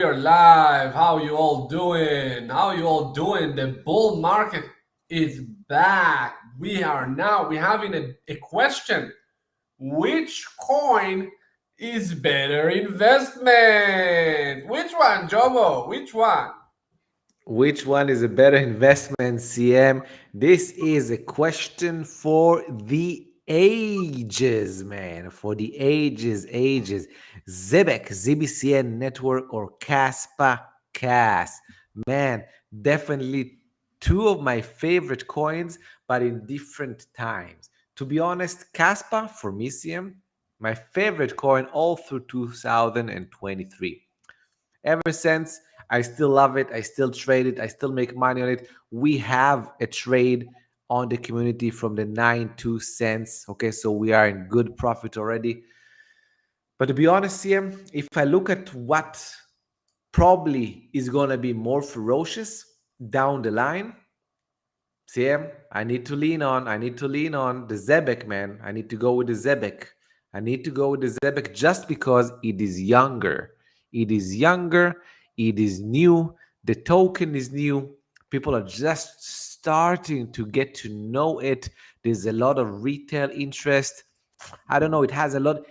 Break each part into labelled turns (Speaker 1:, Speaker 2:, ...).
Speaker 1: We're live. How you all doing? How you all doing? The bull market is back. We're having a question. Which coin is better investment? Which one, Jomo? Which one?
Speaker 2: Which one is a better investment, CM? This is a question for the ages, man. For the ages. Zebek, ZBCN network, or KASPA, CAS. Man, definitely two of my favorite coins, but in different times. To be honest, KASPA for me, CM, my favorite coin all through 2023. Ever since, I still love it. I still trade it. I still make money on it. We have a trade on the community from the 9.2 cents. Okay, so we are in good profit already. But to be honest, CM, if I look at what probably is going to be more ferocious down the line, CM, I need to lean on the Zebek, man. I need to go with the Zebek. I need to go with the Zebek just because it is younger. It is younger. It is new. The token is new. People are just starting to get to know it. There's a lot of retail interest. I don't know. It has a lot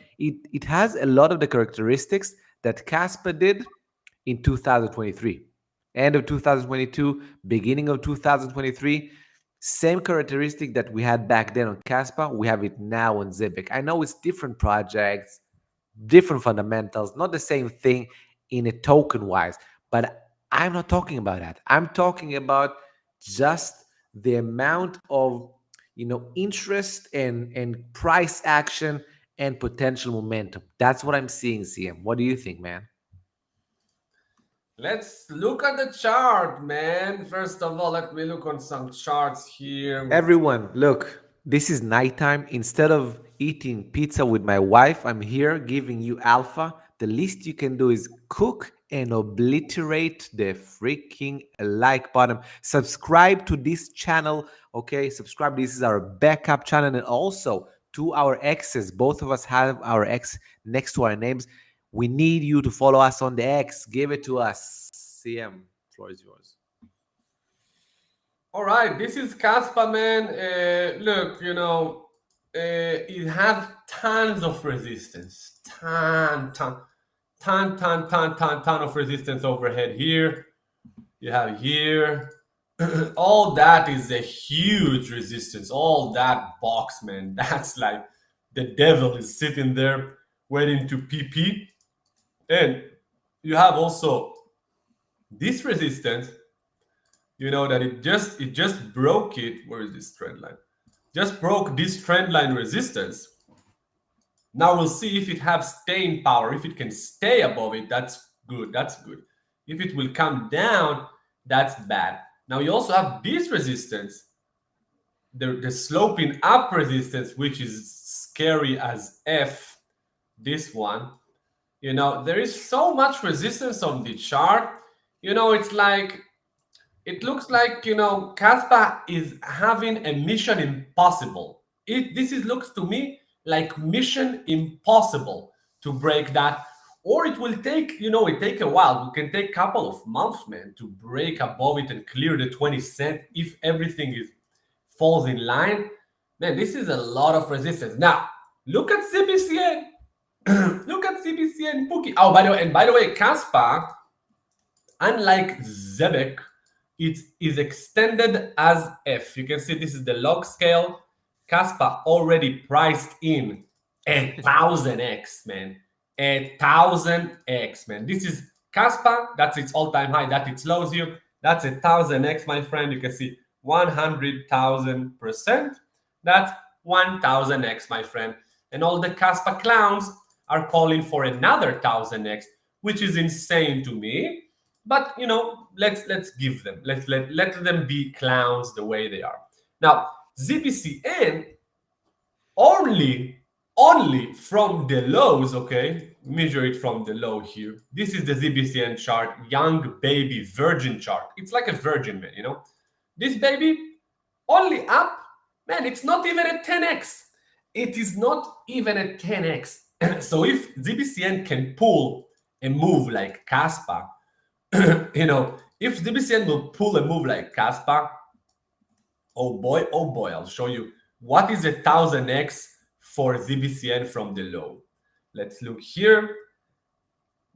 Speaker 2: of the characteristics that Casper did in 2023. End of 2022, beginning of 2023. Same characteristic that we had back then on Caspa, we have it now on Zibik. I know it's different projects, different fundamentals, not the same thing in a token wise, but I'm not talking about that. I'm talking about just the amount of interest and price action and potential momentum. That's what I'm seeing, CM. What do you think, man?
Speaker 1: Let's look at the chart, man. First of all, let me look on some charts here with
Speaker 2: Everyone, look, this is nighttime. Instead of eating pizza with my wife, I'm here giving you alpha. The least you can do is cook and obliterate the freaking like button. Subscribe to this channel, okay? Subscribe. This is our backup channel, and also to our exes. Both of us have our ex next to our names. We need you to follow us on the X. Give it to us. CM, floor is yours.
Speaker 1: All right, this is Kaspa, man. Look, it has tons of resistance, ton of resistance overhead here. You have here, all that is a huge resistance. All that box, man, that's like the devil is sitting there waiting to PP. And you have also this resistance, that it just broke it. Where is this trend line? Just broke this trend line resistance. Now we'll see if it has staying power. If it can stay above it, that's good. That's good. If it will come down, that's bad. Now you also have this resistance, the sloping up resistance, which is scary as F. This one, there is so much resistance on the chart. It's like it looks like Kaspa is having a mission impossible. Looks to me like mission impossible to break that, or it will take a while. We can take a couple of months, man, to break above it and clear the 20 cent if everything is falls in line. Man, this is a lot of resistance. Now look at CBCN. Look at CBCN Pookie. Oh, by the way, Kaspa, unlike Zebek, it is extended as F. You can see this is the log scale. Kaspa already priced in 1,000x, man. 1,000x, man. This is Kaspa. That's its all-time high. That's its lows here. That's 1,000x, my friend. You can see 100,000%. That's 1,000x, my friend. And all the Kaspa clowns are calling for another 1,000x, which is insane to me. But let's give them, let them be clowns the way they are. Now ZBCN only from the lows, okay, measure it from the low here. This is the ZBCN chart, young baby virgin chart. It's like a virgin, man. This baby only up, man. It's not even a 10x. It is not even a 10x. So if ZBCN can pull a move like Kaspa, If ZBCN will pull a move like KASPA, oh boy, I'll show you what is 1000x for ZBCN from the low. Let's look here.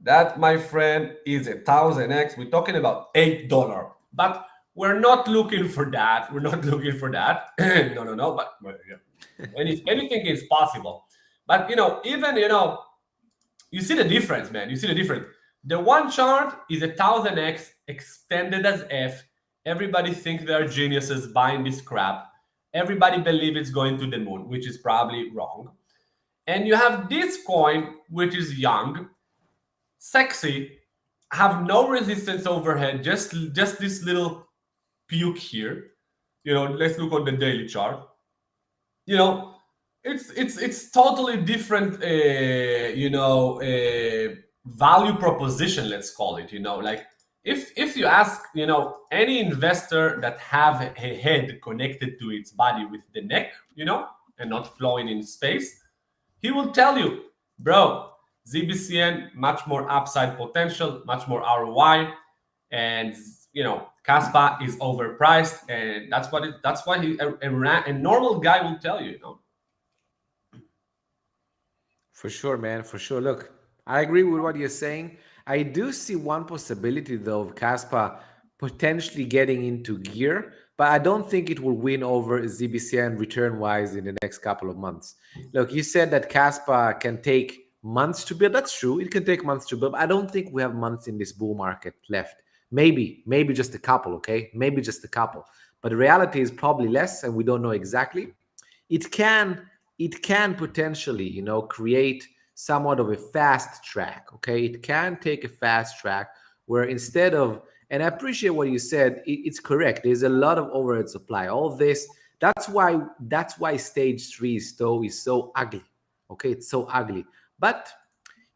Speaker 1: That, my friend, is 1000x. We're talking about $8, but we're not looking for that. We're not looking for that. No. But yeah. Anything is possible. But even you see the difference, man. You see the difference. The one chart is 1000x extended as F. Everybody thinks they're geniuses buying this crap. Everybody believes it's going to the moon, which is probably wrong. And you have this coin, which is young, sexy, have no resistance overhead, just this little puke here. Let's look on the daily chart. you know it's totally different, value proposition, let's call it. Like, if you ask any investor that have a head connected to its body with the neck, and not flowing in space, he will tell you, bro, ZBCN much more upside potential, much more ROI, and Caspa is overpriced, and that's why a normal guy will tell you.
Speaker 2: For sure, man. For sure. Look, I agree with what you're saying. I do see one possibility, though, of Caspa potentially getting into gear, but I don't think it will win over ZBCN return wise in the next couple of months. Look, you said that Caspa can take months to build. That's true. It can take months to build. But I don't think we have months in this bull market left. Maybe just a couple, okay? Maybe just a couple. But the reality is probably less, and we don't know exactly. It can potentially create somewhat of a fast track. Okay, it can take a fast track where instead of, and I appreciate what you said, it's correct, there's a lot of overhead supply, all this. That's why stage 3 is so ugly. Okay, it's so ugly. But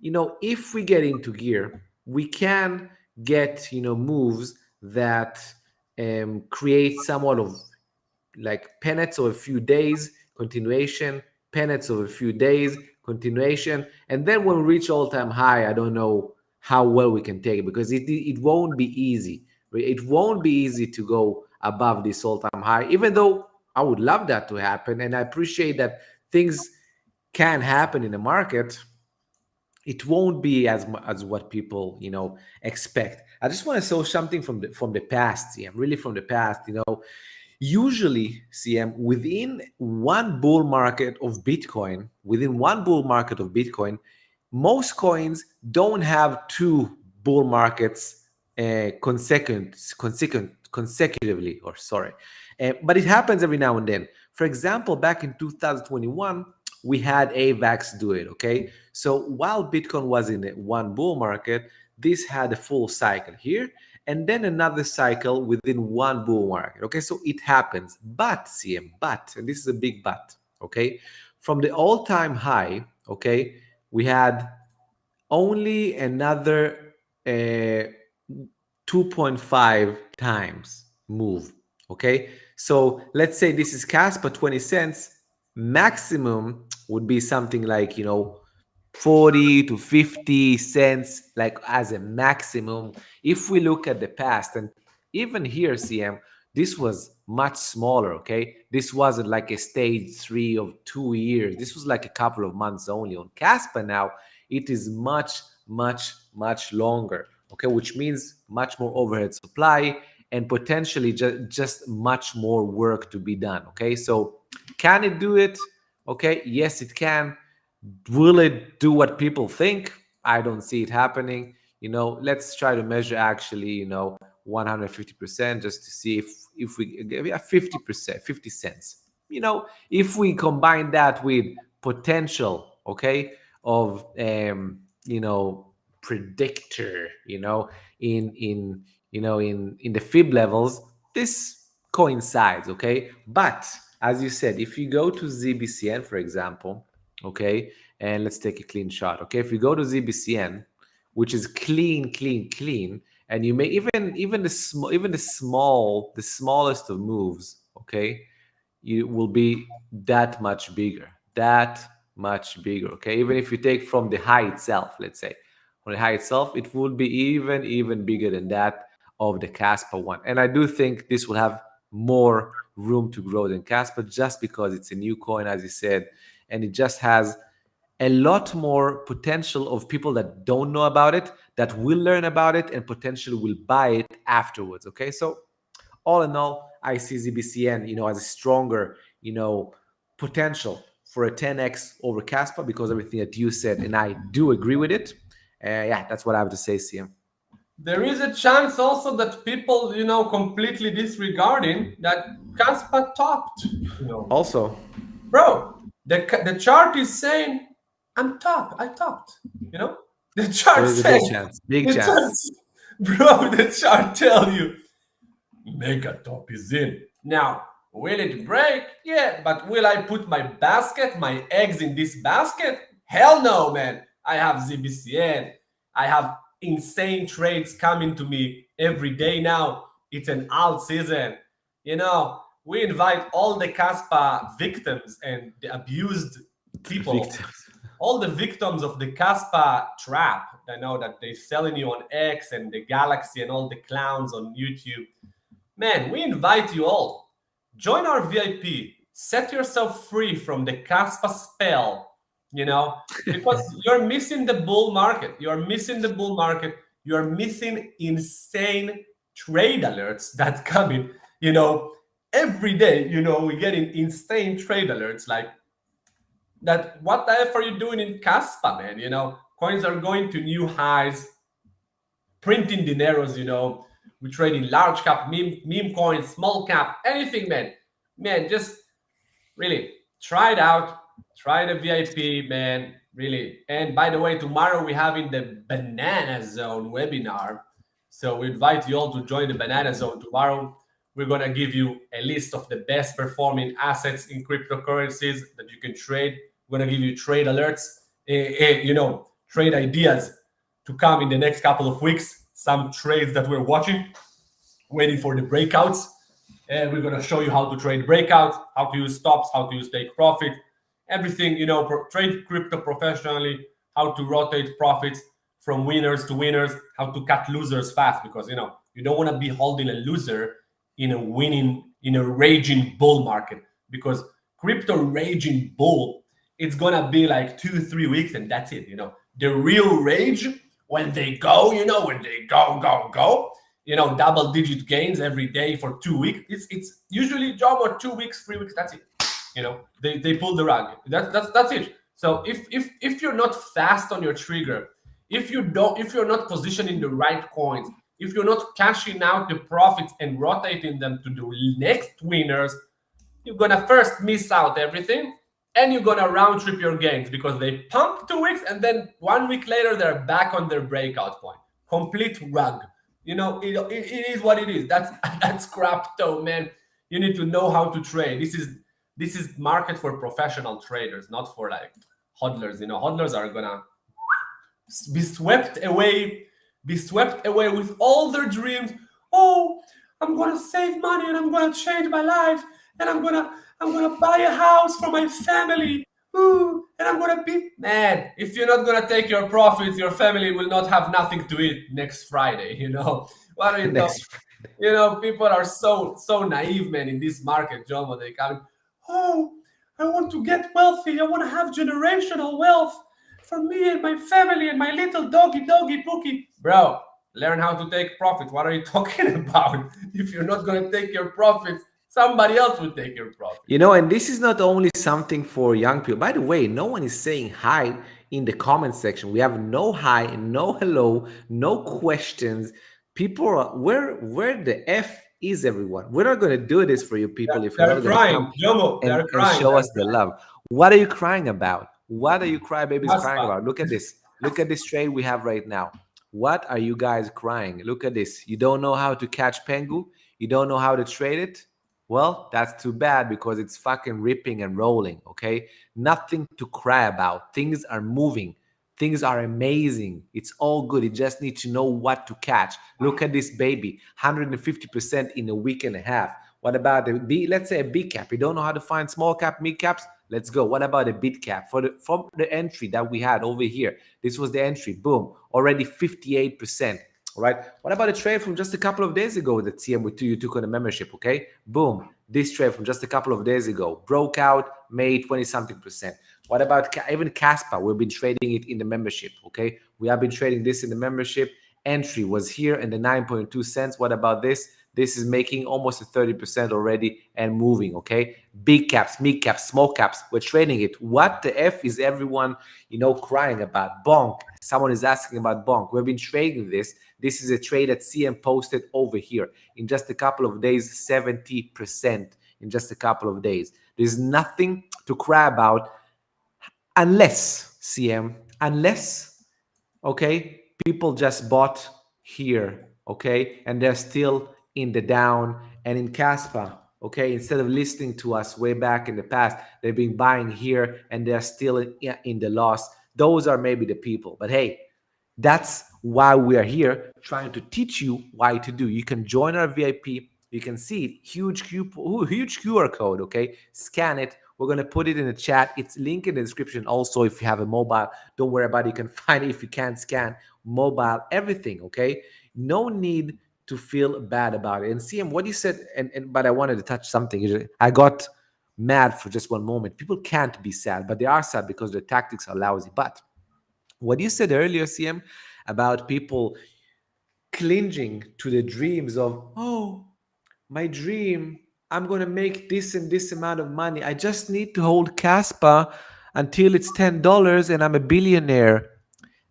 Speaker 2: if we get into gear, we can get moves that create somewhat of like penance of a few days, continuation, penance of a few days, continuation. And then when we reach all-time high, I don't know how well we can take it, because it won't be easy. It won't be easy to go above this all-time high, even though I would love that to happen. And I appreciate that things can happen in the market. It won't be as what people expect. I just want to show something from the past. Yeah, really from the past. Usually, CM, within one bull market of Bitcoin, most coins don't have two bull markets consecutively, or sorry. But it happens every now and then. For example, back in 2021, we had AVAX do it, okay? So while Bitcoin was in one bull market, this had a full cycle here, and then another cycle within one bull market. Okay, so it happens. But CM, and this is a big but, okay? From the all-time high, okay, we had only another 2.5 times move. Okay, so let's say this is Caspa 20 cents. Maximum would be something like 40 to 50 cents, like as a maximum. If we look at the past, and even here, CM, this was much smaller. Okay, this wasn't like a stage 3 of 2 years. This was like a couple of months only. On Caspa now, it is much longer. Okay, which means much more overhead supply and potentially just much more work to be done. Okay, so can it do it? Okay, yes, it can. Will it do what people think? I don't see it happening. Let's try to measure actually 150% just to see if we give 50%, 50 cents. If we combine that with potential, okay, of predictor, in the fib levels, this coincides. Okay, but as you said, if you go to ZBCN, for example, okay, and let's take a clean shot. Okay, if you go to ZBCN, which is clean, and you may even the smallest of moves, okay, you will be that much bigger. Okay, even if you take from the high itself, let's say. on the high itself, it would be even bigger than that of the KASPA one. And I do think this will have more room to grow than KASPA just because it's a new coin, as you said, and it just has a lot more potential of people that don't know about it, that will learn about it, and potentially will buy it afterwards. Okay, so all in all, I see ZBCN, as a stronger, potential for a 10x over KASPA because everything that you said, and I do agree with it. Yeah, that's what I have to say, CM.
Speaker 1: There is a chance also that people, completely disregarding that Kaspa topped.
Speaker 2: Also,
Speaker 1: Bro, the chart is saying I'm top. I topped. The chart
Speaker 2: there is a
Speaker 1: says
Speaker 2: big chance. Big
Speaker 1: the chart,
Speaker 2: chance.
Speaker 1: bro. The chart tell you mega top is in. Now, will it break? Yeah, but will I put my eggs in this basket? Hell no, man. I have ZBCN. I have insane trades coming to me every day now. It's an alt season. We invite all the Kaspa victims and the abused people,
Speaker 2: Victims.
Speaker 1: all the victims of the Kaspa trap. I know that they're selling you on X and the Galaxy and all the clowns on YouTube. Man, we invite you all. Join our VIP. Set yourself free from the Kaspa spell, because you're missing the bull market. You're missing the bull market. You're missing insane trade alerts that come in, every day. We're getting insane trade alerts like that. What the F are you doing in Kaspa, man? Coins are going to new highs, printing dineros, we trade in large cap, meme coins, small cap, anything, man. Man, just really try it out. Try the VIP, man. Really. And by the way, tomorrow we're having the Banana Zone webinar. So we invite you all to join the Banana Zone tomorrow. We're going to give you a list of the best performing assets in cryptocurrencies that you can trade. We're going to give you trade alerts, trade ideas to come in the next couple of weeks. Some trades that we're watching, waiting for the breakouts. And we're going to show you how to trade breakouts, how to use stops, how to use take profit, everything, trade crypto professionally, how to rotate profits from winners to winners, how to cut losers fast, because, you don't want to be holding a loser in a raging bull market, because crypto raging bull, it's going to be like 2-3 weeks and that's it. The real rage, when they go, when they go, double digit gains every day for 2 weeks. It's usually job or 2 weeks, 3 weeks. That's it. They pull the rug. That's it. So if you're not fast on your trigger, if you're not positioning the right coins, if you're not cashing out the profits and rotating them to the next winners, you're gonna first miss out everything. And you're gonna round trip your gains because they pump 2 weeks and then 1 week later they're back on their breakout point. Complete rug. It is what it is. That's crypto, man. You need to know how to trade. This is market for professional traders, not for like hodlers. Hodlers are gonna be swept away with all their dreams. Oh, I'm gonna save money and I'm gonna change my life and I'm gonna buy a house for my family. Ooh, and I'm gonna be, man. If you're not gonna take your profits, your family will not have nothing to eat next Friday. What are you talking? People are so naive, man, in this market, Jomo. They come, oh, I want to get wealthy. I want to have generational wealth for me and my family and my little doggy Pookie. Bro, learn how to take profits. What are you talking about? If you're not gonna take your profits, somebody else will take your profit.
Speaker 2: And this is not only something for young people. By the way, no one is saying hi in the comment section. We have no hi, no hello, no questions. People are, where the F is everyone? We're not going to do this for you people if you're not going to come
Speaker 1: Jomo,
Speaker 2: and show us the love. What are you crying about? What are you crybabies crying about? Look at this. Look at this trade we have right now. What are you guys crying? Look at this. You don't know how to catch Pengu? You don't know how to trade it? Well, that's too bad because it's fucking ripping and rolling, okay? Nothing to cry about. Things are moving. Things are amazing. It's all good. You just need to know what to catch. Look at this baby, 150% in a week and a half. What about let's say a big cap? You don't know how to find small cap, mid caps? Let's go. What about a bid cap from the entry that we had over here? This was the entry. Boom, already 58%. All right. What about a trade from just a couple of days ago that CM you took on a membership? Okay. Boom. This trade from just a couple of days ago broke out, made 20 something percent. What about even KASPA? We've been trading it in the membership. Okay. We have been trading this in the membership. Entry was here in the 9.2 cents. What about this? This is making almost a 30% already and moving. Okay. Big caps, mid caps, small caps. We're trading it. What the F is everyone, crying about? Bonk. Someone is asking about Bonk. We've been trading this. This is a trade that CM posted over here in just a couple of days, 70% in just a couple of days. There's nothing to cry about unless okay, people just bought here, okay, and they're still in the down. And in KASPA, okay, instead of listening to us way back in the past, they've been buying here and they're still in the loss. Those are maybe the people. But hey, that's why we are here, trying to teach you why to do. You can join our VIP. You can see it, huge QR code, okay? Scan it. We're going to put it in the chat. It's linked in the description. Also, if you have a mobile, don't worry about it. You can find it if you can't scan mobile, everything, okay? No need to feel bad about it. And CM, what you said, but I wanted to touch something. I got mad for just one moment. People can't be sad, but they are sad because their tactics are lousy. But what you said earlier, CM, about people clinging to the dreams of, oh, my dream, I'm going to make this and this amount of money. I just need to hold KASPA until it's $10 and I'm a billionaire.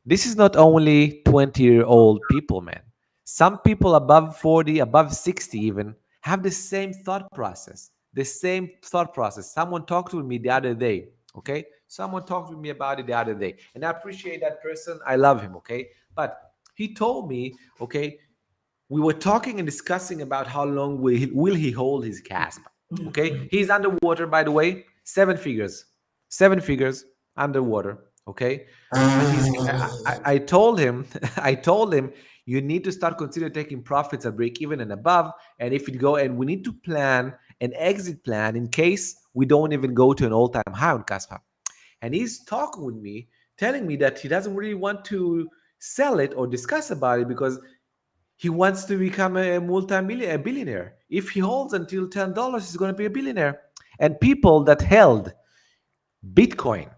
Speaker 2: This is not only 20-year-old people, man. Some people above 40, above 60 even, have the same thought process. The same thought process. Someone talked with me the other day, okay? Someone talked with me about it the other day. And I appreciate that person. I love him, okay? But he told me, okay, we were talking and discussing about how long will he hold his CASP. Okay, he's underwater, by the way, seven figures underwater. Okay, and I told him, I told him, you need to start consider taking profits at break even and above. And if it go, and we need to plan an exit plan in case we don't even go to an all-time high on CASPA. And he's talking with me, telling me that he doesn't really want to sell it or discuss about it because he wants to become a multi-millionaire, a billionaire. If he holds until $10, he's going to be a billionaire. And people that held Bitcoin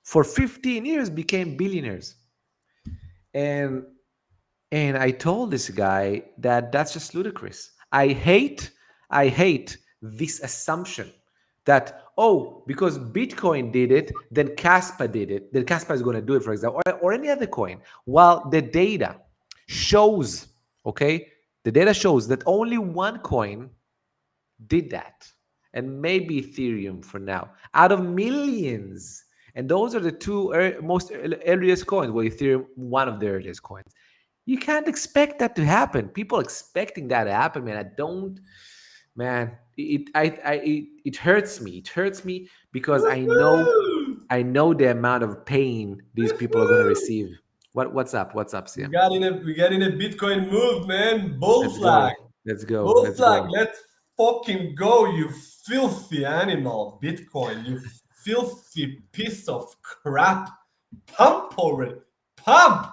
Speaker 2: for 15 years became billionaires. And I told this guy that that's just ludicrous. I hate this assumption that, oh, because Bitcoin did it, then KASPA did it, then KASPA is going to do it, for example, or any other coin. While the data shows, okay, the data shows that only one coin did that, and maybe Ethereum for now, out of millions. And those are the two most earliest coins. Well, Ethereum, one of the earliest coins. You can't expect that to happen. People expecting that to happen, man. I don't, man. It hurts me. It hurts me because I know the amount of pain these people are going to receive. What's up? What's up,
Speaker 1: We
Speaker 2: Sam?
Speaker 1: got in a we got in a Bitcoin move, man. Bull
Speaker 2: Let's
Speaker 1: flag.
Speaker 2: go. Let's go.
Speaker 1: Bull
Speaker 2: Let's
Speaker 1: flag.
Speaker 2: go.
Speaker 1: Let's fucking go, you filthy animal, Bitcoin. You filthy piece of crap. Pump already. Pump.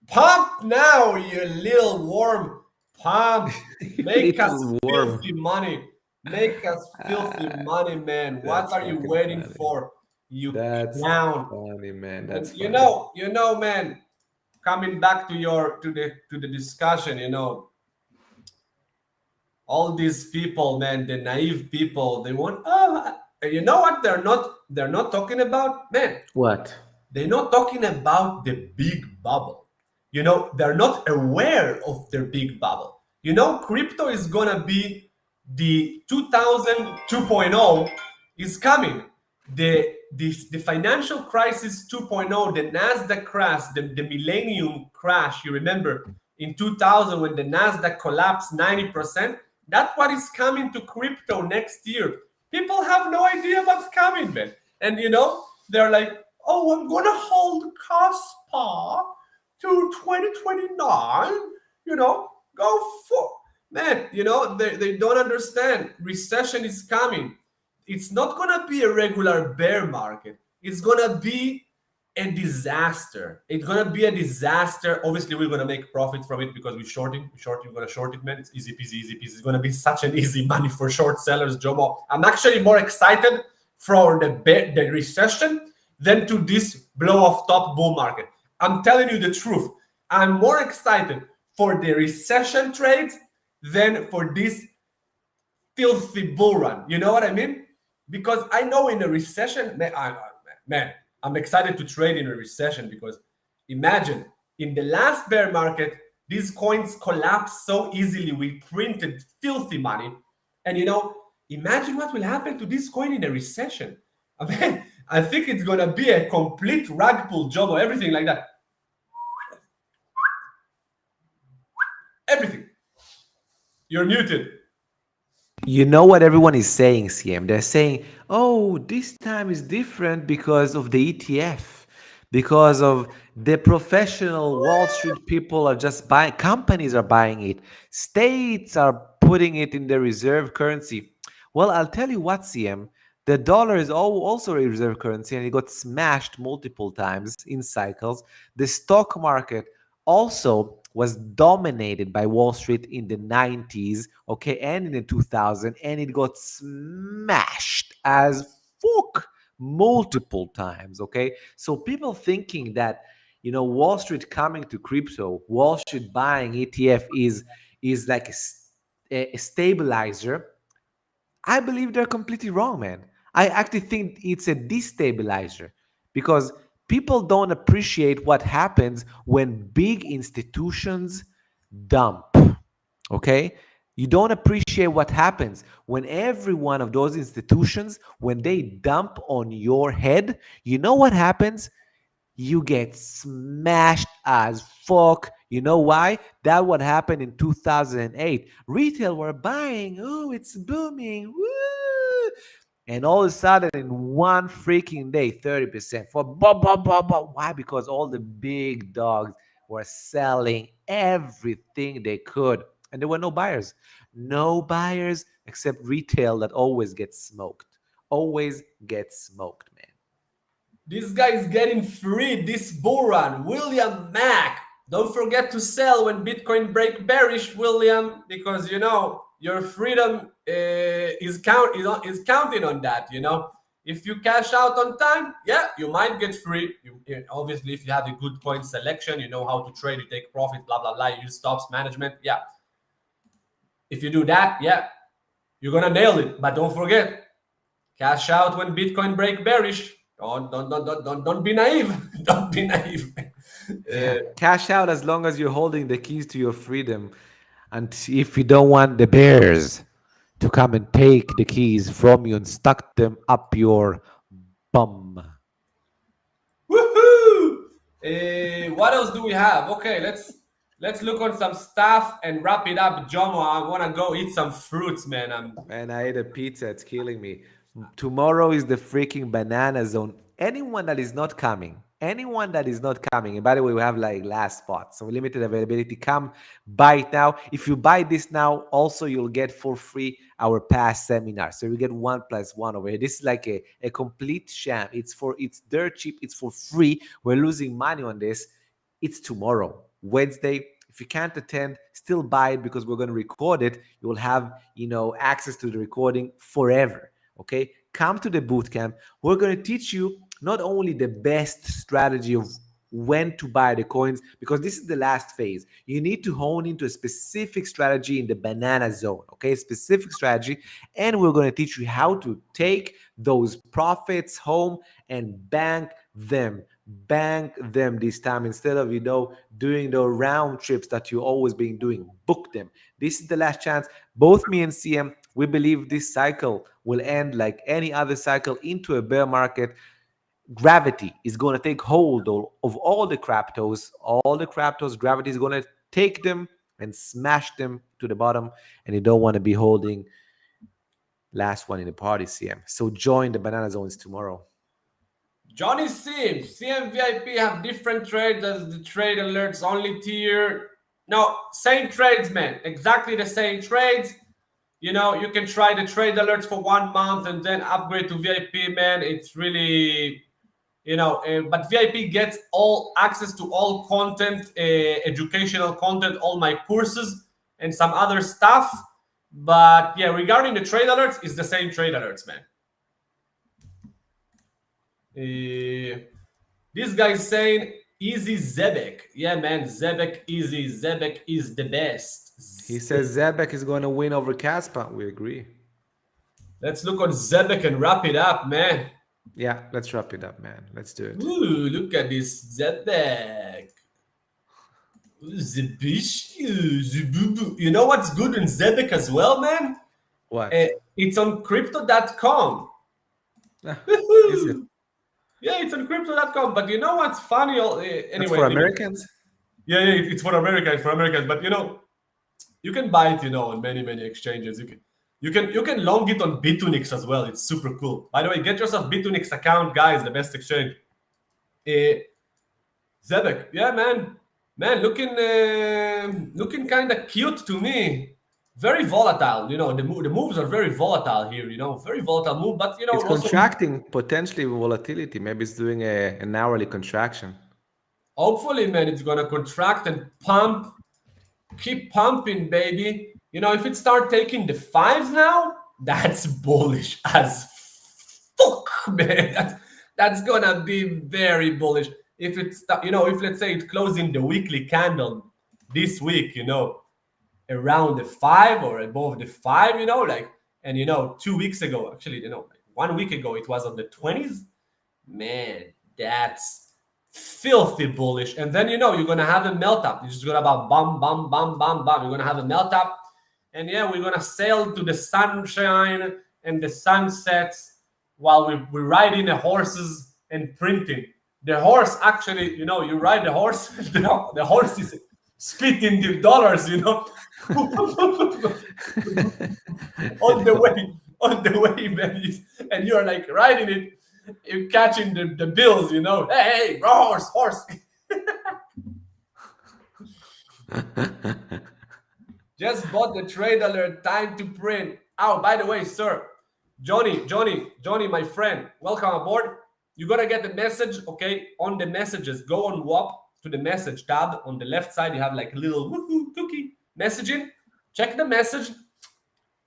Speaker 1: Pump now, you little worm. Pump. Make us
Speaker 2: Little worm.
Speaker 1: filthy money. Make us filthy money, man. What
Speaker 2: That's
Speaker 1: are you
Speaker 2: fucking
Speaker 1: waiting
Speaker 2: funny.
Speaker 1: for? You
Speaker 2: That's
Speaker 1: clown.
Speaker 2: funny, man.
Speaker 1: And
Speaker 2: That's funny.
Speaker 1: man, coming back to the discussion, all these people, man, the naive people, they want, you know what they're not talking about, man.
Speaker 2: What?
Speaker 1: They're not talking about the big bubble. They're not aware of their big bubble. Crypto is gonna be the 2000 2.0 is coming. The financial crisis 2.0, the Nasdaq crash, the millennium crash. You remember in 2000 when the Nasdaq collapsed 90%. That's what is coming to crypto next year. People have no idea what's coming, man. And they're like, oh, I'm gonna hold KASPA to 2029. Go for, man. They don't understand. Recession is coming. it's not gonna be a regular bear market. It's gonna be a disaster. It's gonna be a disaster. Obviously, we're gonna make profit from it because we're shorting. We're shorting. We're gonna short it, man. It's easy peasy, easy peasy. It's gonna be such an easy money for short sellers, Jomo. I'm actually more excited for the recession than to this blow off top bull market. I'm telling you the truth. I'm more excited for the recession trades than for this filthy bull run. You know what I mean? Because I know in a recession, man, I'm excited to trade in a recession because imagine in the last bear market, these coins collapsed so easily. We printed filthy money. And imagine what will happen to this coin in a recession. I mean, I think it's gonna be a complete rug pull job or everything like that. Everything. You're muted.
Speaker 2: You know what everyone is saying, CM? They're saying, oh, this time is different because of the ETF, because of the professional Wall Street people are just buying, companies are buying it, states are putting it in the reserve currency. Well, I'll tell you what, CM, the dollar is also a reserve currency and it got smashed multiple times in cycles. The stock market also was dominated by Wall Street in the 90s, okay, and in the 2000s, and it got smashed as fuck multiple times, okay? So people thinking that, Wall Street coming to crypto, Wall Street buying ETF is like a stabilizer. I believe they're completely wrong, man. I actually think it's a destabilizer because people don't appreciate what happens when big institutions dump. Okay? You don't appreciate what happens when every one of those institutions, when they dump on your head, you know what happens? You get smashed as fuck. You know why? That what happened in 2008. Retail were buying. Oh, it's booming. Woo! And all of a sudden, in one freaking day, 30% for why? Because all the big dogs were selling everything they could. And there were no buyers. No buyers except retail that always gets smoked. Always gets smoked, man.
Speaker 1: This guy is getting free this bull run. William Mack. Don't forget to sell when Bitcoin break bearish, William, because your freedom is counting on that. If you cash out on time, yeah, you might get free. Obviously, if you have a good coin selection, you know how to trade, you take profit, blah blah blah. You use stops management, yeah. If you do that, yeah, you're gonna nail it. But don't forget, cash out when Bitcoin break bearish. Don't be naive. Don't be naive.
Speaker 2: Yeah, cash out as long as you're holding the keys to your freedom. And if you don't want the bears to come and take the keys from you and stuck them up your bum.
Speaker 1: Woohoo! What else do we have? Okay, let's look on some stuff and wrap it up. Jomo, I wanna go eat some fruits, man.
Speaker 2: And I ate a pizza, it's killing me. Tomorrow is the freaking banana zone. Anyone that is not coming, and by the way, we have like last spot, so limited availability. Come buy it now. If you buy this now, also you'll get for free our past seminar. So you get 1+1 over here. This is like a complete sham. It's dirt cheap, it's for free. We're losing money on this. It's tomorrow, Wednesday. If you can't attend, still buy it because we're going to record it. You will have, access to the recording forever. Okay, come to the bootcamp. We're going to teach you not only the best strategy of when to buy the coins, because this is the last phase. You need to hone into a specific strategy in the banana zone, okay? Specific strategy. And we're going to teach you how to take those profits home and bank them. Bank them this time instead of, doing the round trips that you've always been doing. Book them. This is the last chance. Both me and CM, we believe this cycle will end like any other cycle into a bear market. Gravity is going to take hold of all the cryptos. Gravity is going to take them and smash them to the bottom. And you don't want to be holding last one in the party, CM. So join the banana zones tomorrow.
Speaker 1: Johnny Sims, CM VIP have different trades as the trade alerts only tier. No, same trades, man. Exactly the same trades. You can try the trade alerts for 1 month and then upgrade to VIP, man. It's really, but VIP gets all access to all content, educational content, all my courses and some other stuff. But yeah, regarding the trade alerts, it's the same trade alerts, man. This guy is saying easy Zebek. Yeah, man, Zebek easy. Zebek is the best.
Speaker 2: He says Zebek is going to win over KASPA. We agree.
Speaker 1: Let's look on Zebek and wrap it up, man.
Speaker 2: Yeah, let's wrap it up, man. Let's do it.
Speaker 1: Ooh, look at this Zebek. You know what's good in Zebek as well, man?
Speaker 2: What?
Speaker 1: It's on crypto.com.
Speaker 2: Is it?
Speaker 1: Yeah, it's on crypto.com. But you know what's funny? Anyway,
Speaker 2: That's for Americans?
Speaker 1: Yeah, it's for Americans. For Americans, but you can buy it, on many exchanges. You can long it on Bitunix as well. It's super cool. By the way, get yourself Bitunix account, guys. The best exchange. Zebek, yeah, man, looking kind of cute to me. Very volatile. The moves are very volatile here. Very volatile move. But
Speaker 2: it's
Speaker 1: also
Speaker 2: contracting, potentially volatility. Maybe it's doing an hourly contraction.
Speaker 1: Hopefully, man, it's gonna contract and pump. Keep pumping, baby. If it start taking the fives now, that's bullish as fuck, man. That's gonna be very bullish. If it's, if let's say it's closing the weekly candle this week, around the 5 or above the 5, and 2 weeks ago, actually, 1 week ago, it was on the 20s. Man, that's filthy bullish. And then, you're going to have a melt up. It's just going to about bam, bam, bam, bam, bam. You're going to have a melt up. And yeah, we're going to sail to the sunshine and the sunsets while we're riding the horses and printing. The horse, actually, you ride the horse, the horse is spitting the dollars, on the way, man. And you're like riding it, you're catching the bills, Hey, horse. Just bought the trade alert, time to print. Oh, by the way, sir, Johnny, my friend, welcome aboard. You're gonna get the message, okay? On the messages, go on WAP to the message tab. On the left side, you have like a little woohoo cookie messaging. Check the message.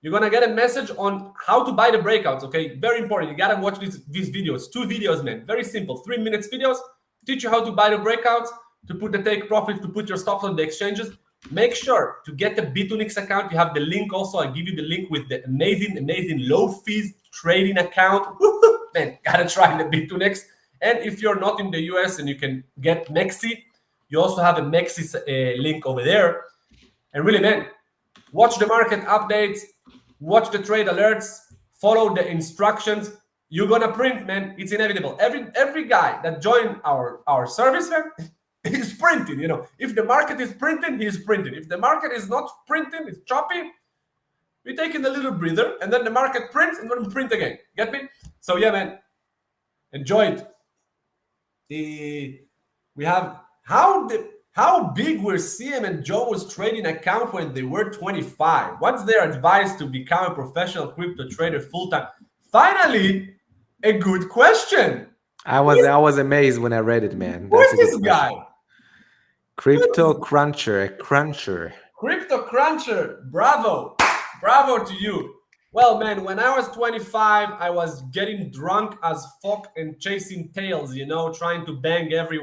Speaker 1: You're gonna get a message on how to buy the breakouts, okay? Very important. You gotta watch these videos. 2 videos, man. Very simple. 3 minutes videos. Teach you how to buy the breakouts, to put the take profits, to put your stops on the exchanges. Make sure to get the Bitunix account. You have the link also. I give you the link with the amazing low fees trading account. Man, gotta try the Bitunix. And if you're not in the US and you can get Mexi, you also have a Mexi link over there. And really, man, watch the market updates, watch the trade alerts, follow the instructions. You're gonna print, man. It's inevitable. Every guy that joined our service, man, is printing. If the market is printing, he's printing. If the market is not printing, it's choppy. We're taking a little breather, and then the market prints, and we're gonna print again. Get me? So yeah, man, enjoy it. We have how big were CM and Joe's trading account when they were 25? What's their advice to become a professional crypto trader full time? Finally, a good question.
Speaker 2: I was amazed when I read it, man.
Speaker 1: Who's this guy?
Speaker 2: Crypto Cruncher,
Speaker 1: Crypto Cruncher, bravo to you. Well, man, when I was 25, I was getting drunk as fuck and chasing tails, trying to bang every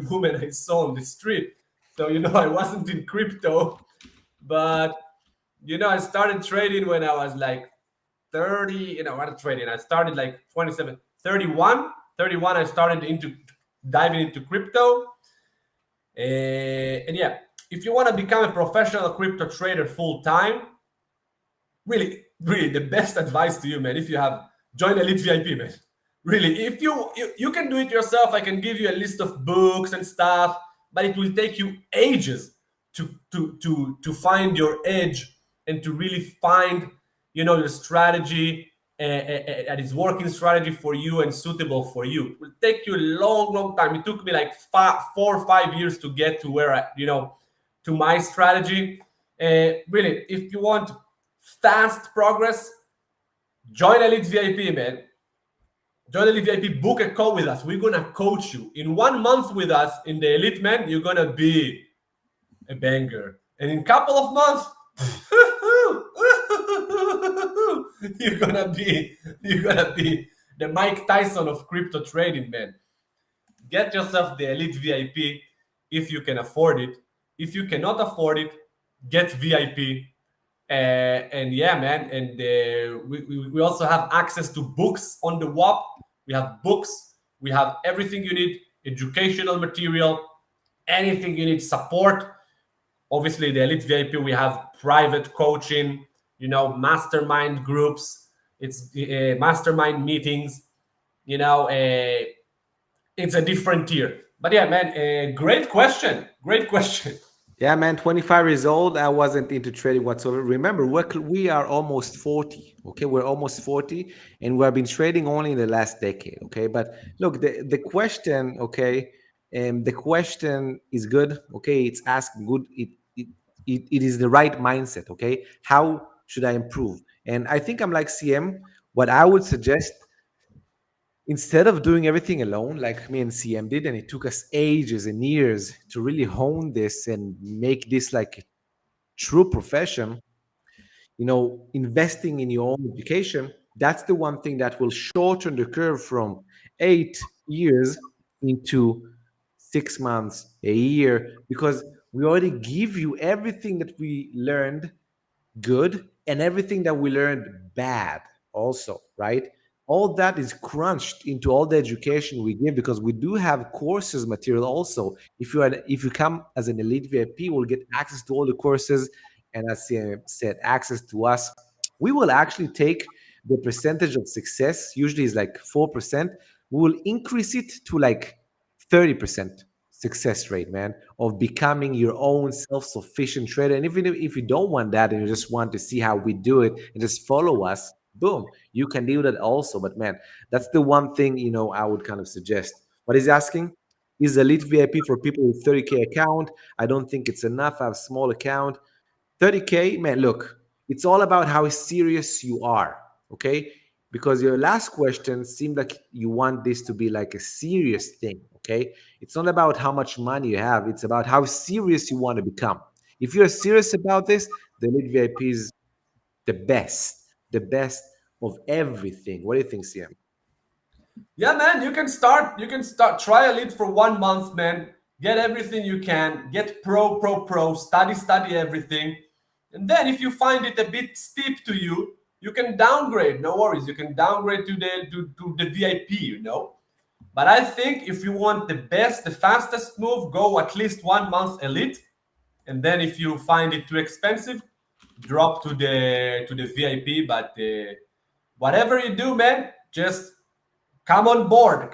Speaker 1: woman I saw on the street. So, I wasn't in crypto, but, I started trading when I was like 30, what trading? I started like 27, 31, I started diving into crypto. And yeah, if you want to become a professional crypto trader full time, really the best advice to you, man, if you have join Elite VIP, man. Really, if you can do it yourself, I can give you a list of books and stuff, but it will take you ages to find your edge and to really find your strategy that is working strategy for you and suitable for you. It will take you a long time. It took me like 4 or 5 years to get to where to my strategy. Really, if you want fast progress, join Elite VIP, man. Join Elite VIP, book a call with us. We're gonna coach you. In 1 month with us in the Elite, man, you're gonna be a banger. And in a couple of months, you're gonna be the Mike Tyson of crypto trading, man. Get yourself the Elite VIP if you can afford it. If you cannot afford it, get VIP. And yeah, man. And we also have access to books on the WAP. We have books. We have everything you need, educational material, anything you need, support. Obviously, the Elite VIP, we have private coaching, mastermind groups. It's mastermind meetings. It's a different tier. But yeah, man, great question. Great question.
Speaker 2: Yeah, man, 25 years old. I wasn't into trading whatsoever. Remember, we are almost 40. Okay, we're almost 40, and we have been trading only in the last decade. Okay, but look, the question, okay, the question is good. Okay, it's asked good. It is the right mindset. Okay, how should I improve? And I think I'm like CM. What I would suggest, instead of doing everything alone like me and CM did, and it took us ages and years to really hone this and make this like a true profession, investing in your own education, that's the one thing that will shorten the curve from 8 years into 6 months, a year, because we already give you everything that we learned good and everything that we learned bad also, right? All that is crunched into all the education we give, because we do have courses material also. If you come as an Elite VIP, we'll get access to all the courses, and as Sam said, access to us. We will actually take the percentage of success, usually is like 4%, we will increase it to like 30% success rate, man, of becoming your own self-sufficient trader. And even if you don't want that and you just want to see how we do it and just follow us, boom, you can do that also. But man, that's the one thing, I would kind of suggest. What he's asking is Elite VIP for people with 30K account. I don't think it's enough. I have a small account. 30K, man, look, it's all about how serious you are, okay? Because your last question seemed like you want this to be like a serious thing, okay? It's not about how much money you have, it's about how serious you want to become. If you're serious about this, the Elite VIP is the best of everything. What do you think, CM?
Speaker 1: Yeah, man, you can start try a lead for 1 month, man. Get everything you can, get pro, study everything. And then if you find it a bit steep to you, you can downgrade. No worries. You can downgrade to the VIP. But I think if you want the best, the fastest move, go at least 1 month elite. And then if you find it too expensive, drop to the VIP. But whatever you do, man, just come on board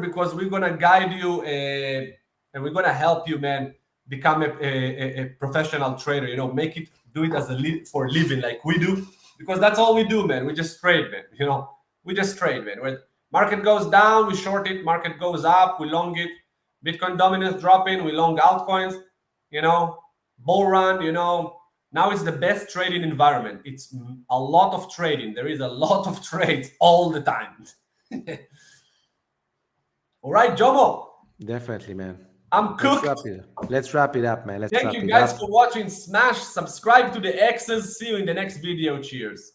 Speaker 1: because we're gonna guide you and we're gonna help you, man, become a professional trader. Do it as for living like we do, because that's all we do, man. We just trade, man. We just trade, man. When market goes down, we short it. Market goes up, we long it. Bitcoin dominance dropping, we long altcoins. Bull run. Now it's the best trading environment. It's a lot of trading. There is a lot of trades all the time. All right, Jomo.
Speaker 2: Definitely, man.
Speaker 1: I'm cooked.
Speaker 2: Let's wrap it up, man.
Speaker 1: Thank you guys for watching. Smash subscribe to the X's. See you in the next video. Cheers.